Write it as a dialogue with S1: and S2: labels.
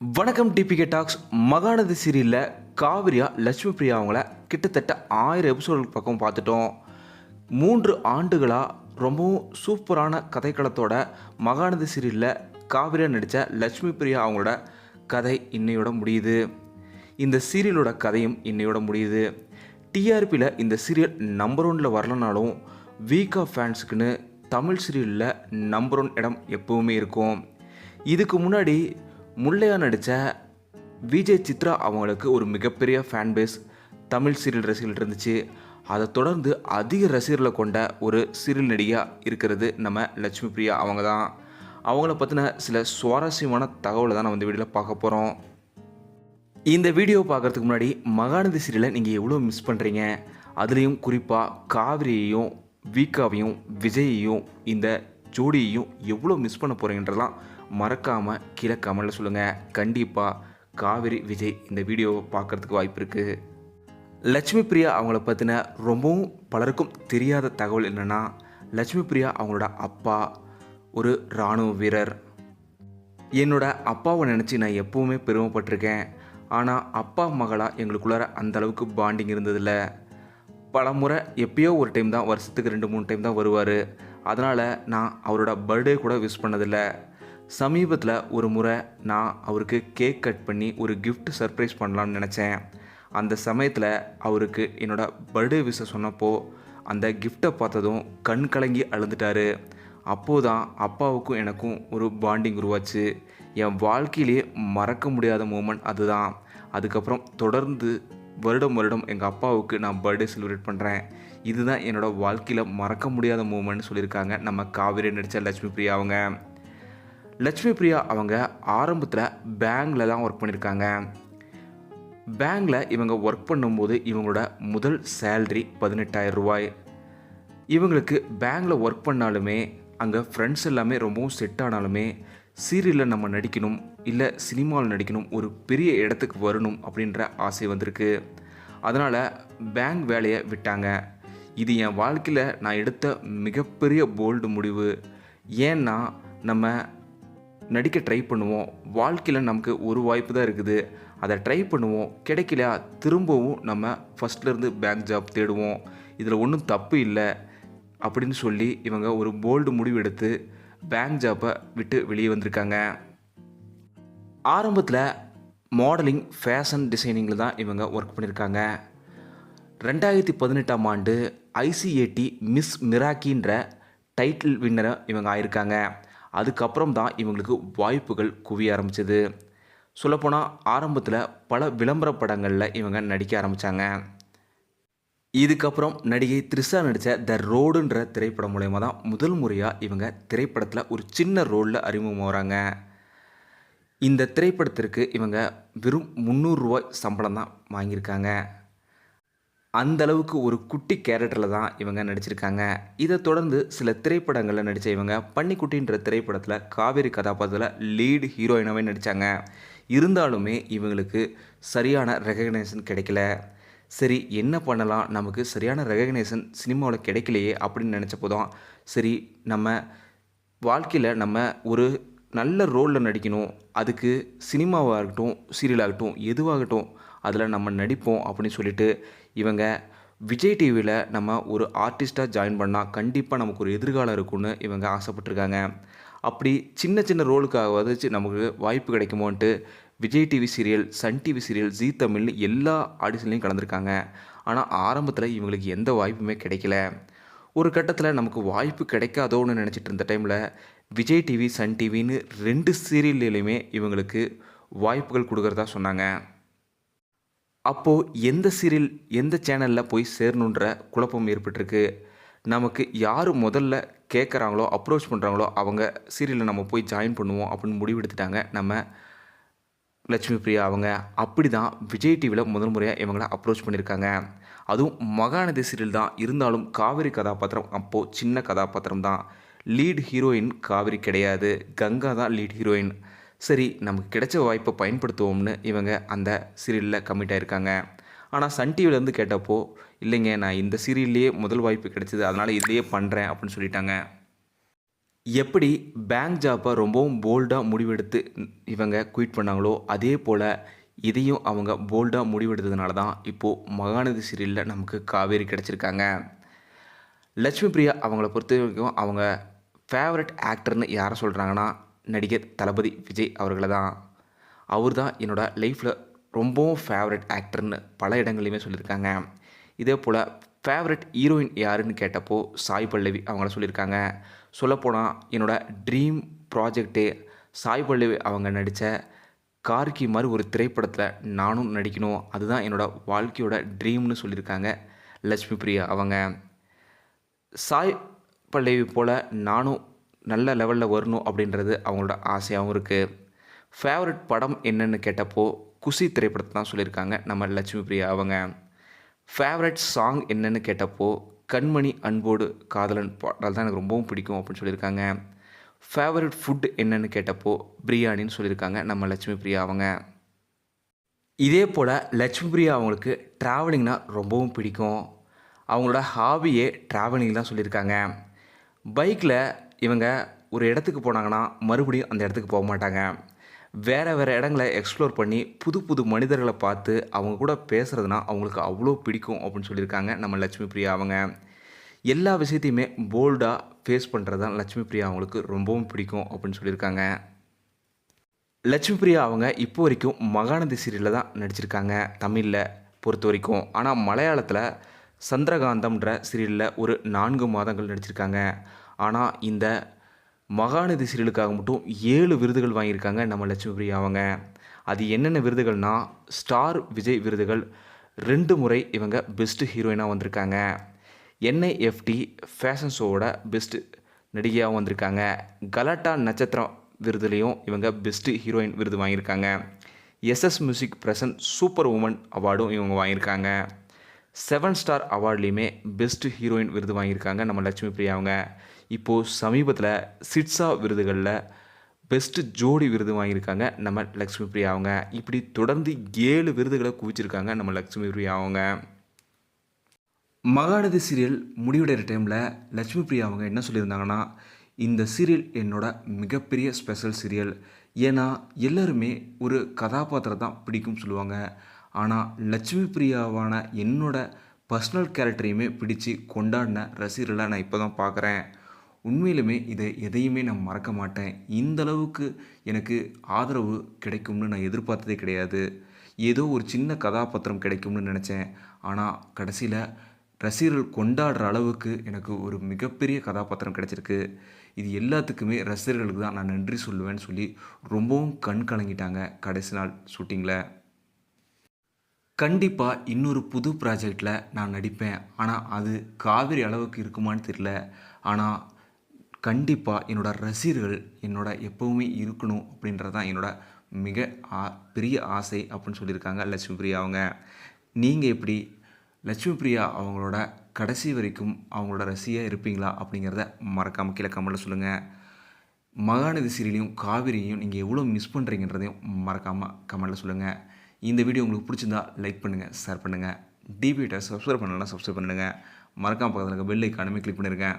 S1: வணக்கம் DPK tax. Mahanadi சீரியலில் காவிரியா லட்சுமி பிரியா அவங்கள கிட்டத்தட்ட 1000 எபிசோடுக்கு பக்கம் பார்த்துட்டோம். 3 ஆண்டுகளாக ரொம்பவும் சூப்பரான கதைக்களத்தோட மகாநதி சீரியலில் காவிரியா நடித்த லட்சுமி பிரியா அவங்களோட கதை இன்னையோட முடியுது. இந்த சீரியலோட கதையும் இன்னையோட முடியுது. டிஆர்பியில் இந்த சீரியல் நம்பர் 1 வரலனாலும் வீக்கா ஃபேன்ஸுக்குன்னு தமிழ் சீரியலில் நம்பர் 1 இடம் எப்பவுமே இருக்கும். இதுக்கு முன்னாடி முல்லையா நடித்த விஜய் சித்ரா அவங்களுக்கு ஒரு மிகப்பெரிய ஃபேன் பேஸ் தமிழ் சீரியல் ரசிகர்கள் இருந்துச்சு. அதை தொடர்ந்து அதிக ரசிகர்களை கொண்ட ஒரு சீரியல் நடிகையாக இருக்கிறது நம்ம லட்சுமி பிரியா அவங்க தான். அவங்கள பற்றின சில சுவாரஸ்யமான தகவலை தான் நம்ம இந்த வீடியோவில் பார்க்க போகிறோம். இந்த வீடியோ பார்க்குறதுக்கு முன்னாடி மகாநதி சீரியலை நீங்கள் எவ்வளோ மிஸ் பண்ணுறீங்க, அதுலேயும் குறிப்பாக காவிரியையும் வீக்காவையும் விஜயையும் இந்த ஜோடியையும் எவ்வளோ மிஸ் பண்ண போகிறீங்கன்றதெல்லாம் மறக்காமல் கீழே கமெண்டில் சொல்லுங்கள். கண்டிப்பாக காவிரி விஜய் இந்த வீடியோவை பார்க்குறதுக்கு வாய்ப்பு இருக்குது. லட்சுமி பிரியா அவங்கள பற்றின ரொம்பவும் பலருக்கும் தெரியாத தகவல் என்னென்னா, லட்சுமி பிரியா அவங்களோட அப்பா ஒரு இராணுவ வீரர். என்னோட அப்பாவை நினச்சி நான் எப்போவுமே பெருமைப்பட்டிருக்கேன். ஆனால் அப்பா மகளாக எங்களுக்குள்ளார அந்தளவுக்கு பாண்டிங் இருந்ததில்ல. பல முறை எப்பயோ ஒரு டைம் தான், வருஷத்துக்கு 2-3 டைம் தான் வருவார். அதனால் நான் அவரோட பர்த்டே கூட விஷ் பண்ணதில்லை. சமீபத்தில் ஒரு முறை நான் அவருக்கு கேக் கட் பண்ணி ஒரு கிஃப்ட் சர்ப்ரைஸ் பண்ணலான்னு நினச்சேன். அந்த சமயத்தில் அவருக்கு என்னோடய பர்த்டே விஷை சொன்னப்போ அந்த கிஃப்டை பார்த்ததும் கண் கலங்கி அழுந்துட்டார். அப்போது தான் அப்பாவுக்கும் எனக்கும் ஒரு பாண்டிங் உருவாச்சு. என் வாழ்க்கையிலே மறக்க முடியாத மூமெண்ட் அதுதான். அதுக்கப்புறம் தொடர்ந்து வருடம் எங்கள் அப்பாவுக்கு நான் பர்த்டே செலிப்ரேட் பண்ணுறேன். இதுதான் என்னோடய வாழ்க்கையில் மறக்க முடியாத மூமெண்ட்னு சொல்லியிருக்காங்க நம்ம காவிரி நடித்த லட்சுமி பிரியா அவங்க. லட்சுமி பிரியா அவங்க ஆரம்பத்தில் பேங்கில் தான் ஒர்க் பண்ணியிருக்காங்க. பேங்கில் இவங்க ஒர்க் பண்ணும்போது இவங்களோட முதல் சேல்ரி 18,000 ரூபாய். இவங்களுக்கு பேங்கில் ஒர்க் பண்ணாலுமே அங்கே ஃப்ரெண்ட்ஸ் எல்லாமே ரொம்பவும் செட் ஆனாலுமே சீரியலில் நம்ம நடிக்கணும், இல்லை சினிமாவில் நடிக்கணும், ஒரு பெரிய இடத்துக்கு வரணும் அப்படின்ற ஆசை வந்திருக்கு. அதனால் பேங்க் வேலையை விட்டாங்க. இது என் வாழ்க்கையில் நான் எடுத்த மிகப்பெரிய போல்டு முடிவு. ஏன்னா நம்ம நடிக்க ட்ரை பண்ணுவோம், வாழ்க்கையில் நமக்கு ஒரு வாய்ப்பு தான் இருக்குது, அதை ட்ரை பண்ணுவோம், கிடைக்கலையா திரும்பவும் நம்ம ஃபஸ்ட்லேருந்து பேங்க் ஜாப் தேடுவோம், இதில் ஒன்றும் தப்பு இல்லை அப்படின்னு சொல்லி இவங்க ஒரு போல்டு முடிவு எடுத்து பேங்க் ஜாப்பை விட்டு வெளியே வந்திருக்காங்க. ஆரம்பத்தில் மாடலிங், ஃபேஷன் டிசைனிங்கில் தான் இவங்க ஒர்க் பண்ணியிருக்காங்க. 2018ஆம் ஆண்டு ICAT மிஸ் மிராக்கின்ற டைட்டில் வின்னரை இவங்க ஆயிருக்காங்க. அதுக்கப்புறம் தான் இவங்களுக்கு வாய்ப்புகள் குவிய ஆரம்பிச்சது. சொல்லப்போனால் ஆரம்பத்தில் பல விளம்பர படங்களில் இவங்க நடிக்க ஆரம்பித்தாங்க. இதுக்கப்புறம் நடிகை த்ரிஷா நடித்த த ரோடுன்ற திரைப்படம் மூலயமா தான் முதல் முறையாக இவங்க திரைப்படத்தில் ஒரு சின்ன ரோலில் அறிமுகமாகறாங்க. இந்த திரைப்படத்திற்கு இவங்க வெறும் 300 ரூபாய் சம்பளம் தான் வாங்கியிருக்காங்க. அந்தளவுக்கு ஒரு குட்டி கேரக்டரில் தான் இவங்க நடிச்சிருக்காங்க. இதை தொடர்ந்து சில திரைப்படங்களில் நடித்த இவங்க பன்னிக்குட்டின்ற திரைப்படத்தில் காவேரி கதாபாத்திரத்தில் லீடு ஹீரோயினாகவே நடித்தாங்க. இருந்தாலுமே இவங்களுக்கு சரியான ரெகக்னேஷன் கிடைக்கல. சரி என்ன பண்ணலாம், நமக்கு சரியான ரெகக்னேஷன் சினிமாவில் கிடைக்கலையே அப்படின்னு நினச்சப்போ தான், சரி நம்ம வாழ்க்கையில் நம்ம ஒரு நல்ல ரோலில் நடிக்கணும், அதுக்கு சினிமாவாகட்டும் சீரியலாகட்டும் எதுவாகட்டும் அதில் நம்ம நடிப்போம் அப்படின்னு சொல்லிட்டு இவங்க விஜய் டிவியில் நம்ம ஒரு ஆர்டிஸ்ட்டாக ஜாயின் பண்ணால் கண்டிப்பாக நமக்கு ஒரு எதிர்காலம் இருக்குன்னு இவங்க ஆசைப்பட்டிருக்காங்க. அப்படி சின்ன சின்ன ரோலுக்காகவாது நமக்கு வாய்ப்பு கிடைக்குமோன்ட்டு Vijay TV serial, Sun TV serial, Zee தமிழ்னு எல்லா ஆடிஷன்லையும் கலந்துருக்காங்க. ஆனால் ஆரம்பத்தில் இவங்களுக்கு எந்த வாய்ப்புமே கிடைக்கல. ஒரு கட்டத்தில் நமக்கு வாய்ப்பு கிடைக்காதோன்னு நினச்சிட்டு இருந்த டைமில் விஜய் டிவி, சன் டிவின்னு 2 சீரியல்லையுமே இவங்களுக்கு வாய்ப்புகள் கொடுக்குறதா சொன்னாங்க. அப்போது எந்த சீரியல் எந்த சேனலில் போய் சேரணுன்ற குழப்பம் ஏற்பட்டிருக்கு. நமக்கு யார் முதல்ல கேட்குறாங்களோ, அப்ரோச் பண்ணுறாங்களோ அவங்க சீரியலில் நம்ம போய் ஜாயின் பண்ணுவோம் அப்படின்னு முடிவெடுத்துட்டாங்க நம்ம லட்சுமி பிரியா அவங்க. அப்படி தான் விஜய் டிவியில் முதல் முறையாக இவங்கள அப்ரோச் பண்ணியிருக்காங்க. அதுவும் மகாநதி சீரியல் தான். இருந்தாலும் காவிரி கதாபாத்திரம் அப்போது சின்ன கதாபாத்திரம் தான். லீட் ஹீரோயின் காவிரி கிடையாது, கங்கா தான் லீட் ஹீரோயின். சரி நமக்கு கிடைச்ச வாய்ப்பை பயன்படுத்துவோம்னு இவங்க அந்த சீரியலில் கமிட் ஆகிருக்காங்க. ஆனால் சன் டிவிலேருந்து கேட்டப்போ, இல்லைங்க நான் இந்த சீரியல்லையே முதல் வாய்ப்பு கிடைச்சிது, அதனால் இதையே பண்ணுறேன் அப்படின்னு சொல்லிட்டாங்க. எப்படி பேங்க் ஜாப்பை ரொம்பவும் போல்டாக முடிவெடுத்து இவங்க குயிட் பண்ணாங்களோ, அதே போல் இதையும் அவங்க போல்டாக முடிவெடுத்ததுனால தான் இப்போது மகாநதி சீரியலில் நமக்கு காவேரி கிடச்சிருக்காங்க. லட்சுமி பிரியா அவங்கள பொறுத்தவரைக்கும் அவங்க ஃபேவரட் ஆக்டர்னு யாரை சொல்கிறாங்கன்னா, நடிகர் தளபதி விஜய் அவர்களை தான். அவர் தான் என்னோட லைஃப்பில் ரொம்பவும் ஃபேவரட் ஆக்டர்னு பல இடங்கள்லையுமே சொல்லியிருக்காங்க. இதே போல் ஃபேவரட் ஹீரோயின் யாருன்னு கேட்டப்போ சாய் பல்லவி அவங்கள சொல்லியிருக்காங்க. சொல்லப்போனால் என்னோடய ட்ரீம் ப்ராஜெக்டே சாய் பல்லவி அவங்க நடித்த கார்கி மாதிரி ஒரு திரைப்படத்தில் நானும் நடிக்கணும், அதுதான் என்னோடய வாழ்க்கையோட ட்ரீம்னு சொல்லியிருக்காங்க லட்சுமி பிரியா அவங்க. சாய் பல்லவி போல் நானும் நல்ல லெவலில் வரணும் அப்படின்றது அவங்களோட ஆசையாகவும் இருக்குது. ஃபேவரட் படம் என்னன்னு கேட்டப்போ குஷி திரைப்படத்தை தான் சொல்லியிருக்காங்க நம்ம லட்சுமி பிரியா அவங்க. ஃபேவரட் சாங் என்னன்னு கேட்டப்போ கண்மணி அன்போடு காதலன் பாடல் தான் எனக்கு ரொம்பவும் பிடிக்கும் அப்படின்னு சொல்லியிருக்காங்க. ஃபேவரட் ஃபுட் என்னன்னு கேட்டப்போ பிரியாணின்னு சொல்லியிருக்காங்க நம்ம லட்சுமி பிரியா அவங்க. இதே போல் லட்சுமி பிரியா அவங்களுக்கு ட்ராவலிங்னால் ரொம்பவும் பிடிக்கும். அவங்களோட ஹாபியே ட்ராவலிங் தான் சொல்லியிருக்காங்க. பைக்கில் இவங்க ஒரு இடத்துக்கு போனாங்கன்னா மறுபடியும் அந்த இடத்துக்கு போக மாட்டாங்க. வேறு வேறு இடங்களை எக்ஸ்ப்ளோர் பண்ணி புது புது மனிதர்களை பார்த்து அவங்க கூட பேசுகிறதுனா அவங்களுக்கு அவ்வளோ பிடிக்கும் அப்படின்னு சொல்லியிருக்காங்க நம்ம லட்சுமி பிரியா அவங்க. எல்லா விஷயத்தையுமே போல்டாக ஃபேஸ் பண்ணுறது தான் லட்சுமி பிரியா அவங்களுக்கு ரொம்பவும் பிடிக்கும் அப்படின்னு சொல்லியிருக்காங்க. லட்சுமி பிரியா அவங்க இப்போ வரைக்கும் மகாநதி சீரியலில் தான் நடிச்சிருக்காங்க தமிழில் பொறுத்த வரைக்கும். ஆனால் மலையாளத்தில் சந்திரகாந்தம்ன்ற சீரியலில் ஒரு 4 மாதங்கள் நடிச்சிருக்காங்க. ஆனால் இந்த மகாநதி சீரியலுக்காக மட்டும் 7 விருதுகள் வாங்கியிருக்காங்க நம்ம லட்சுமி பிரியா அவங்க. அது என்னென்ன விருதுகள்னால், ஸ்டார் விஜய் விருதுகள் 2 முறை இவங்க பெஸ்ட் ஹீரோயினாக வந்திருக்காங்க. NIFT ஃபேஷன் ஷோவோட பெஸ்ட் நடிகையாகவும் வந்திருக்காங்க. கலாட்டா நட்சத்திரம் விருதுலேயும் இவங்க பெஸ்ட் ஹீரோயின் விருது வாங்கியிருக்காங்க. SS music present super woman அவார்டும் இவங்க வாங்கியிருக்காங்க. 7 ஸ்டார் அவார்ட்லேயுமே பெஸ்ட் ஹீரோயின் விருது வாங்கியிருக்காங்க நம்ம லட்சுமி பிரியா அவங்க. இப்போது சமீபத்தில் சிட்ஸா விருதுகளில் பெஸ்ட் ஜோடி விருது வாங்கியிருக்காங்க நம்ம லட்சுமி பிரியா அவங்க. இப்படி தொடர்ந்து 7 விருதுகளை குவிச்சிருக்காங்க நம்ம லட்சுமி பிரியா அவங்க. மகாநதி சீரியல் முடிவடைகிற டைமில் லட்சுமி பிரியா அவங்க என்ன சொல்லியிருந்தாங்கன்னா, இந்த சீரியல் என்னோட மிகப்பெரிய ஸ்பெஷல் சீரியல். ஏன்னா எல்லாருமே ஒரு கதாபாத்திரம் தான் பிடிக்கும்னு சொல்லுவாங்க. ஆனால் லட்சுமி பிரியாவான என்னோட பர்சனல் கேரக்டரையுமே பிடிச்சு கொண்டாடின ரசிகர்களை நான் இப்போ தான் பார்க்குறேன். உண்மையிலுமே இதை எதையுமே நான் மறக்க மாட்டேன். இந்த அளவுக்கு எனக்கு ஆதரவு கிடைக்கும்னு நான் எதிர்பார்த்ததே கிடையாது. ஏதோ ஒரு சின்ன கதாபாத்திரம் கிடைக்கும்னு நினச்சேன். ஆனால் கடைசியில் ரசிகர்கள் கொண்டாடுற அளவுக்கு எனக்கு ஒரு மிகப்பெரிய கதாபாத்திரம் கிடைச்சிருக்கு. இது எல்லாத்துக்குமே ரசிகர்களுக்கு தான் நான் நன்றி சொல்லுவேன்னு சொல்லி ரொம்பவும் கண் கலங்கிட்டாங்க கடைசி நாள் ஷூட்டிங்கில். கண்டிப்பாக இன்னொரு புது ப்ராஜெக்டில் நான் நடிப்பேன். ஆனால் அது காவேரி அளவுக்கு இருக்குமான்னு தெரியல. ஆனால் கண்டிப்பாக என்னோடய ரசிகர்கள் என்னோட எப்போவுமே இருக்கணும் அப்படின்றது தான் என்னோட மிக பெரிய ஆசை அப்படின்னு சொல்லியிருக்காங்க லட்சுமி பிரியா அவங்க. நீங்கள் எப்படி லட்சுமி பிரியா அவங்களோட கடைசி வரைக்கும் அவங்களோட ரசிகையாக இருப்பீங்களா அப்படிங்கிறத மறக்காமல் கீழே கமெண்ட்டில் சொல்லுங்கள். மகாநதி சீரியலையும் காவேரியையும் நீங்கள் எவ்வளோ மிஸ் பண்ணுறீங்கன்றதையும் மறக்காமல் கமெண்ட்டில் சொல்லுங்கள். இந்த வீடியோ உங்களுக்கு பிடிச்சிருந்தா லைக் பண்ணுங்கள், ஷேர் பண்ணுங்கள். டிபிட்ட சப்ஸ்கிரைப் பண்ணலாம், சப்ஸ்கிரைப் பண்ணுங்கள். மறக்காமல் பக்கத்தில் இருக்க பெல் ஐக்கானுமே கிளிக் பண்ணிருக்கேன்.